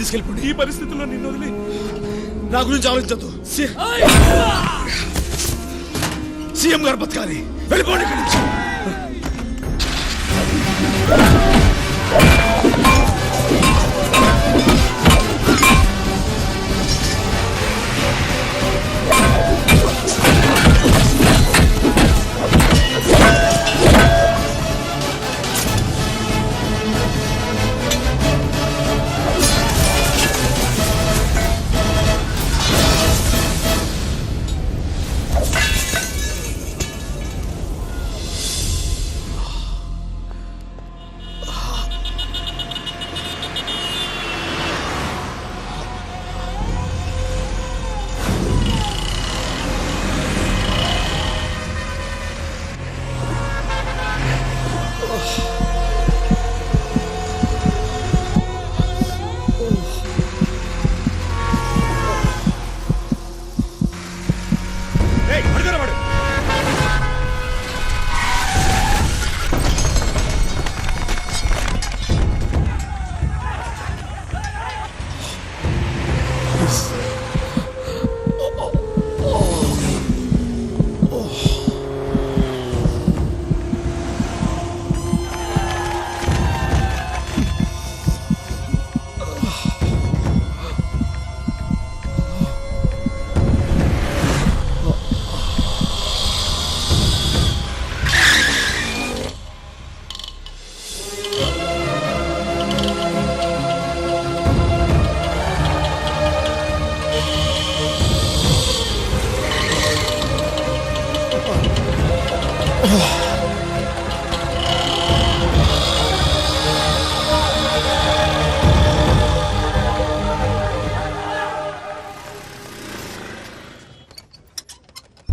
తీసుకెళ్ళిపోండి. ఈ పరిస్థితుల్లో నిన్ను వదిలి నా గురించి ఆలోచించద్దు. సీఎం గారు బతకాలి. వెళ్ళిపోండి ఇక్కడి నుంచి.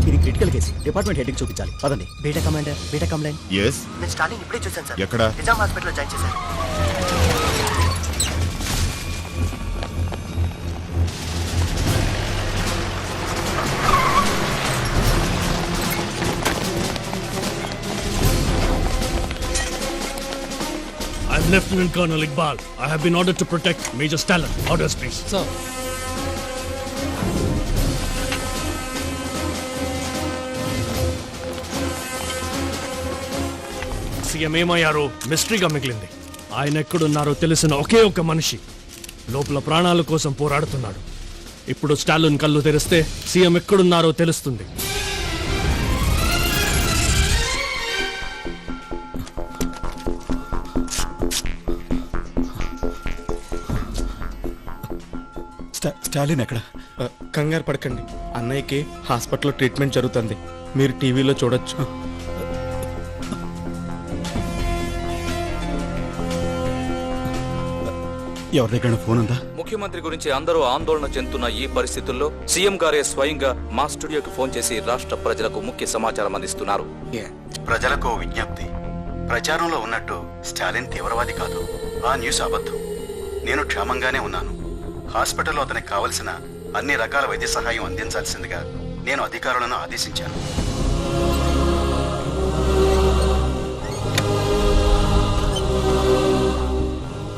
ఇది క్రిటికల్ కేసు. డిపార్ట్మెంట్ హెడ్ కి చూపించాలి. పదండి. Beta commander, beta complaint. Yes, నేను స్టార్టింగ్ ఇప్పుడే చూశాను సార్. ఎక్కడ? నిజాం హాస్పిటల్లో జాయిన్ చేశారు. I'm Lieutenant Colonel Iqbal. I have been ordered to protect Major Stalin. Orders, please. Sir. CM ఏమయ్యారో మిస్టరీగా మిగిలింది. ఆయన ఎక్కడున్నారో తెలిసిన ఒకే ఒక మనిషి లోపల ప్రాణాల కోసం పోరాడుతున్నాడు. ఇప్పుడు స్టాలిన్ కళ్ళు తెరిస్తే సీఎం ఎక్కడున్నారో తెలుస్తుంది. స్టాలిన్ ఎక్కడ? కంగారు పడకండి, అన్నయ్యకి హాస్పిటల్లో ట్రీట్మెంట్ జరుగుతుంది. మీరు టీవీలో చూడొచ్చు. ఎవరి దగ్గర ఫోన్ ఉందా? ముఖ్యమంత్రి గురించి అందరూ ఆందోళన చెందుతున్న ఈ పరిస్థితుల్లో సీఎం గారే స్వయంగా మా స్టూడియోకి ఫోన్ చేసి రాష్ట్ర ప్రజలకు ముఖ్య సమాచారం అందిస్తున్నారు. ప్రజలకు విజ్ఞప్తి. ప్రచారంలో ఉన్నట్టు స్టాలిన్ తీవ్రవాది కాదు. ఆ న్యూస్ అబద్ధం. నేను క్షేమంగానే ఉన్నాను. హాస్పిటల్లో అతనికి కావలసిన అన్ని రకాల వైద్య సహాయం అందించాల్సిందిగా నేను అధికారులను ఆదేశించాను.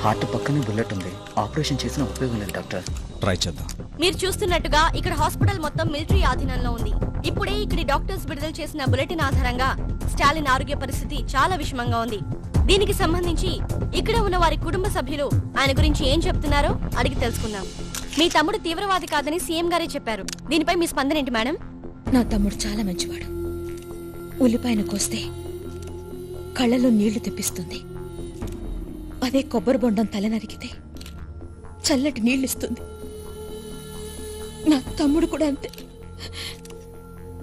హార్ట్ పక్కనే బుల్లెట్ ఉంది. ఆపరేషన్ చేసిన ఉపయోగం లేదు డాక్టర్. ట్రై చేద్దాం. మీరు చూస్తున్నట్టుగా ఇక్కడ హాస్పిటల్ మొత్తం మిలిటరీ ఆధీనంలో ఉంది. ఇప్పుడే ఇక్కడి డాక్టర్స్ విడుదల చేసిన బులెటిన్ ఆధారంగా స్టాలిన్ ఆరోగ్య పరిస్థితి చాలా విషమంగా ఉంది. దీనికి సంబంధించి ఇక్కడ ఉన్న వారి కుటుంబ సభ్యులు ఆయన గురించి ఏం చెప్తున్నారో అడిగి తెలుసుకుందాం. మీ తమ్ముడు తీవ్రవాది కాదని సీఎం గారే చెప్పారు. దీనిపై మీ స్పందన ఏంటి మేడం? నా తమ్ముడు చాలా మంచివాడు. ఉల్లిపాయను కోస్తే కళ్ళలో నీళ్లు తెప్పిస్తుంది. అదే కొబ్బరి బొండం తల నరికితే చల్లటి నీళ్ళిస్తుంది. నా తమ్ముడు కూడా అంతే.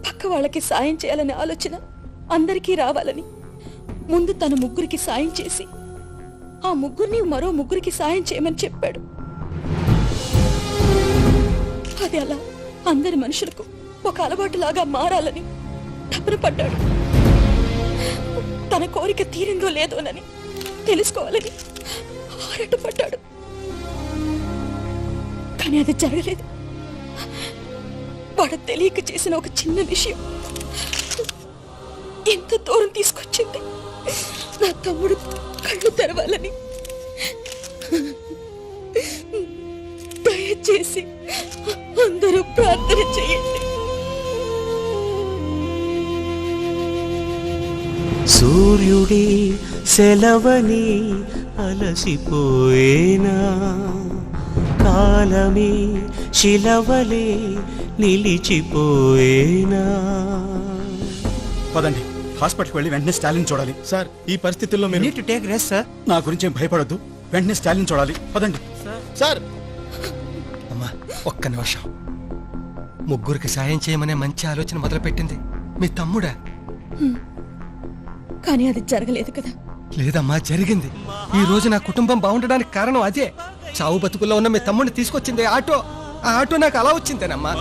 పక్క వాళ్ళకి సాయం చేయాలనే ఆలోచన అందరికీ రావాలని ముందు తన ముగ్గురికి సాయం చేసి ఆ ముగ్గురిని మరో ముగ్గురికి సాయం చేయమని చెప్పాడు. అది అలా అందరి మనుషులకు ఒక అలవాటులాగా మారాలని తపన పడ్డాడు. తన కోరిక తీరిందో లేదోనని తెలుసుకోవాలని ఆరాటపడ్డాడు. కానీ అది జరగలేదు. వాడు తెలియక చేసిన ఒక చిన్న విషయం ఎంత దూరం తీసుకొచ్చింది. నా తమ్ముడు కళ్ళు తెరవాలని దయచేసి అందరూ ప్రార్థన చేయండి. సూర్యుడి సెలవని అలసిపోయేనా, కాలమే శిలవలే నిలిచిపోయేనా. పదండి, హాస్పిటల్కి వెళ్ళి వెంటనే స్టాలిన్ చూడాలి. సార్ ఈ పరిస్థితుల్లో మీరు టు టేక్ రెస్ట్ సార్. నా గురించి ఏం భయపడొద్దు, వెంటనే స్టాలిన్ చూడాలి. పదండి. సార్ అమ్మా ఒక్క నిమిషం. ముగ్గురికి సాయం చేయమనే మంచి ఆలోచన మొదలుపెట్టింది మీ తమ్ముడా? కానీ అది జరగలేదు కదా. లేదమ్మా, జరిగింది. ఈ రోజు నా కుటుంబం బాగుండడానికి కారణం అదే. చావు బతుకుల్లో ఉన్న మీ తమ్ముడిని తీసుకొచ్చింది ఆటో. ఆ ఆటో నాకు అలా వచ్చిందేనమ్మా.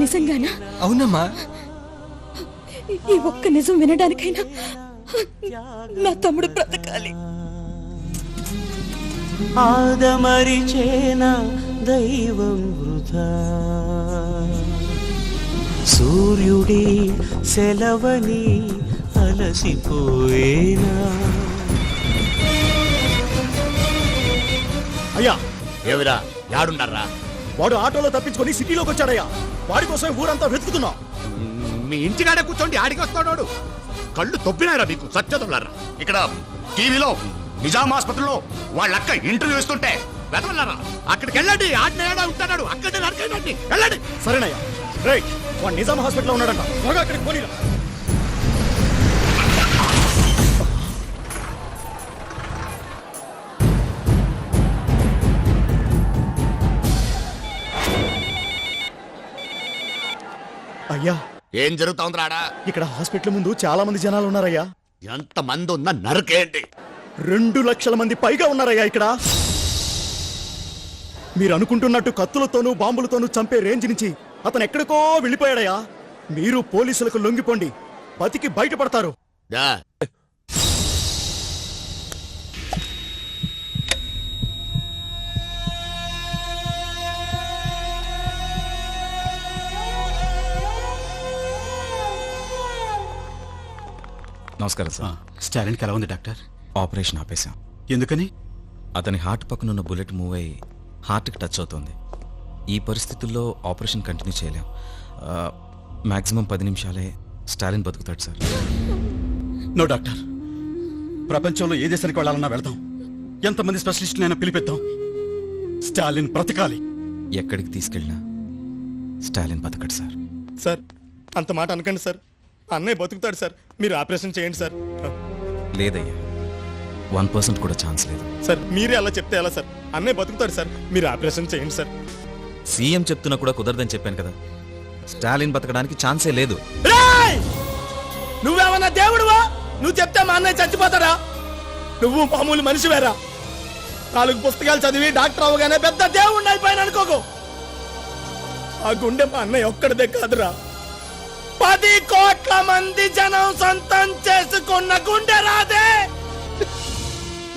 నిజంగానా? అవునమ్మా. ఈ ఒక్క నిజం వినడానికైనా నా తమ్ముడు బ్రతకాలి. ఆదమరిచేన దైవం వృధా, సూర్యుడి సెలవని అలసిపోయేనా. అయ్యా ఏవిరా, యాడున్నారా? వాడు ఆటోలో తప్పించుకొని సిటీలోకి వచ్చాడయ్యా. వాడి కోసం ఊరంతా వెతుకుతున్నాం. మీ ఇంటికాడే కూర్చోండి, ఆడికి వస్తాడు. కళ్ళు తొప్పినారా మీకు? సత్యదొల్లారా? ఇక్కడ టీవీలో నిజాం ఆసుపత్రిలో వాళ్ళ అక్క ఇంటర్వ్యూ ఇస్తుంటే వెతవల్లారా? అక్కడికి వెళ్ళండి, ఆడిన ఏడా ఉంటాడు, అక్కడే నరకండి, వెళ్ళండి. సరేనయ్యా. రేయ్, వాడు నిజాం హాస్పిటల్లో ఉన్నాడంట, త్వరగా అక్కడికి పోనీరా. అయ్యా ఏం జరుగుతోంది రాడా? ఇక్కడ హాస్పిటల్ ముందు చాలా మంది జనాలు ఉన్నారయ్యా. ఎంత మంది ఉన్నా నరకేంటి? 2 లక్షల మంది పైగా ఉన్నారయ్యా ఇక్కడ. మీరు అనుకుంటున్నట్టు కత్తులతోనూ బాంబులతోనూ చంపే రేంజ్ నుంచి అతను ఎక్కడికో వెళ్ళిపోయాడయ్యా. మీరు పోలీసులకు లొంగిపోండి, బతికి బయటపడతారు. దా. నమస్కారం సార్. స్టాలిన్కి ఎలా ఉంది డాక్టర్? ఆపరేషన్ ఆపేశాం. ఎందుకని? అతని హార్ట్ పక్కనున్న బుల్లెట్ మూవ్ అయ్యి హార్ట్కి టచ్ అవుతుంది. ఈ పరిస్థితుల్లో ఆపరేషన్ కంటిన్యూ చేయలేం. మాక్సిమం 10 నిమిషాలే స్టాలిన్ బతుకుతాడు సార్. నో డాక్టర్, ప్రపంచంలో ఏ దేశానికి వెళ్ళాలన్నా వెళ్తాం. ఎంతమంది స్పెషలిస్టులైనా పిలిపిద్దాం. స్టాలిన్ బ్రతకాలి. ఎక్కడికి తీసుకెళ్ళినా స్టాలిన్ బతకడు సార్. సార్ అంత మాట అనకండి సార్. అన్నయ్య బతుకుతాడు సార్. మీరు ఆపరేషన్ చేయండి సార్. లేదయ్యా, 1% కూడా ఛాన్స్ లేదు. సార్ మీరే అలా చెప్తే ఎలా సార్? అన్నయ్య బతుకుతాడు సార్. మీరు ఆపరేషన్ చేయండి సార్. సీఎం చెప్తున్నా కూడా కుదరదని చెప్పాను కదా. స్టాలిన్ బతకడానికి ఛాన్సే లేదు. నువ్వేమన్నా దేవుడువా? నువ్వు చెప్తే మా అన్నయ్య చచ్చిపోతాడా? నువ్వు మామూలు మనిషివేరా. 4 పుస్తకాలు చదివి డాక్టర్ అవగానే పెద్ద దేవుడిని అయిపోయాను అనుకోకు. ఆ గుండె మా అన్నయ్య ఒక్కడిదే కాదురా, 10 కోట్ల మంది జనం సొంతం చేసుకున్న గుండె రాదే.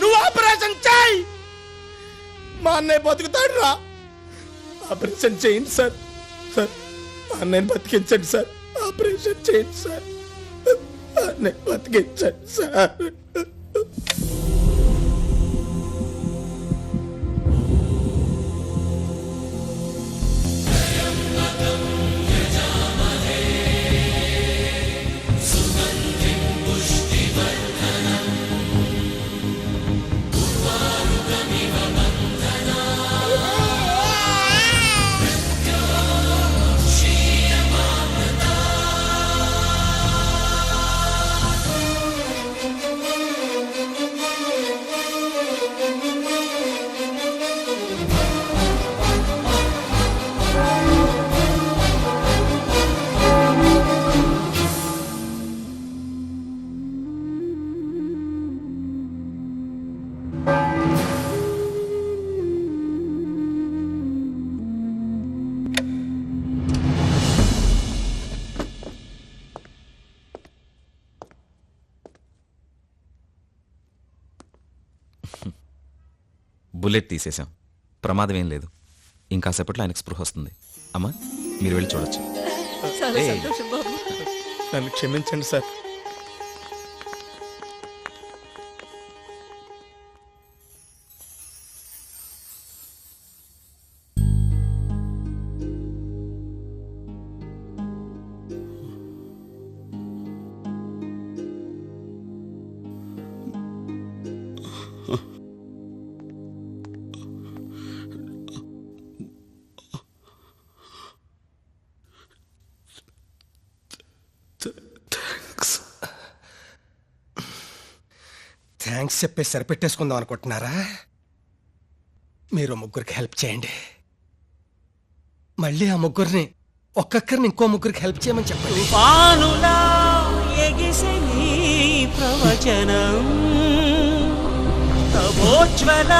నువ్వు ఆపరేషన్ చేయి, మా అన్నయ్య బతుకుతాడు రా. ఆపరేషన్ చేయండి సార్. సార్ అన్నయ్యని బతికించండి సార్. ఆపరేషన్ చేయండి సార్. అన్నయ్య బతికించండి సార్. బుల్లెట్ తీసేశాం, ప్రమాదం ఏం లేదు. ఇంకాసేపట్లో ఆయనకు స్పృహ వస్తుంది. అమ్మా మీరు వెళ్ళి చూడొచ్చు. నన్ను క్షమించండి సార్. థ్యాంక్స్ చెప్పి సరిపెట్టేసుకుందాం అనుకుంటున్నారా? మీరు ముగ్గురికి హెల్ప్ చేయండి. మళ్ళీ ఆ ముగ్గురిని ఒక్కొక్కరిని ఇంకో ముగ్గురికి హెల్ప్ చేయమని చెప్పండి. పానులా ఎగిసే నీ ప్రవచనం తపోజ్వల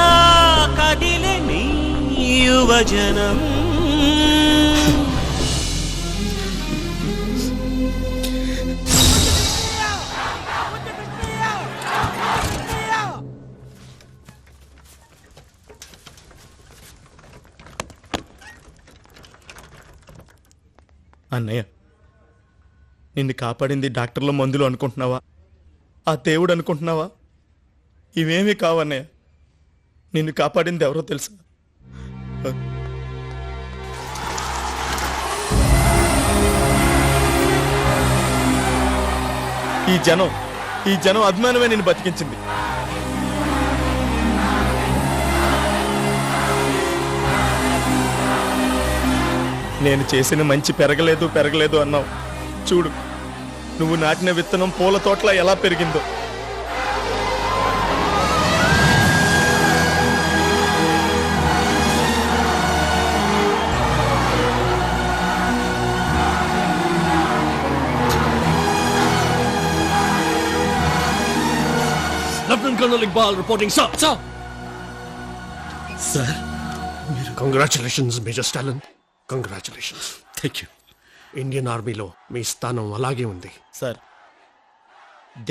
కదిలే నీ యువజనం. అన్నయ్య, నిన్ను కాపాడింది డాక్టర్ల మందులు అనుకుంటున్నావా, ఆ దేవుడు అనుకుంటున్నావా? ఇవేమీ కావన్నయ్య. నిన్ను కాపాడింది ఎవరో తెలుసా? ఈ జనం అభిమానమే నిన్ను బతికించింది. నేను చేసిన మంచి పెరగలేదు అన్నావు. చూడు, నువ్వు నాటిన విత్తనం పూల తోటలా ఎలా పెరిగిందో. Lieutenant colonel Iqbal reporting. Sir sir, congratulations major Stalin, congratulations. Thank you. Indian ఆర్మీలో మీ స్థానం అలాగే ఉంది. సార్,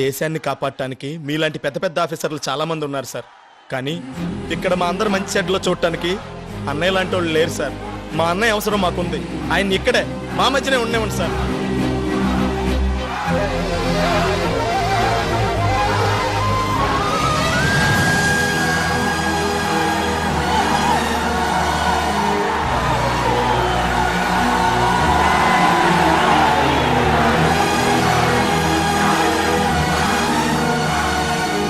దేశాన్ని కాపాడటానికి మీలాంటి పెద్ద పెద్ద ఆఫీసర్లు చాలా మంది ఉన్నారు సార్. కానీ ఇక్కడ మా అందరు మంచి చెడ్లో చూడటానికి అన్నయ్య లాంటి వాళ్ళు లేరు సార్. మా అన్నయ్య అవసరం మాకుంది. ఆయన ఇక్కడే మా మధ్యనే ఉండేవండి సార్.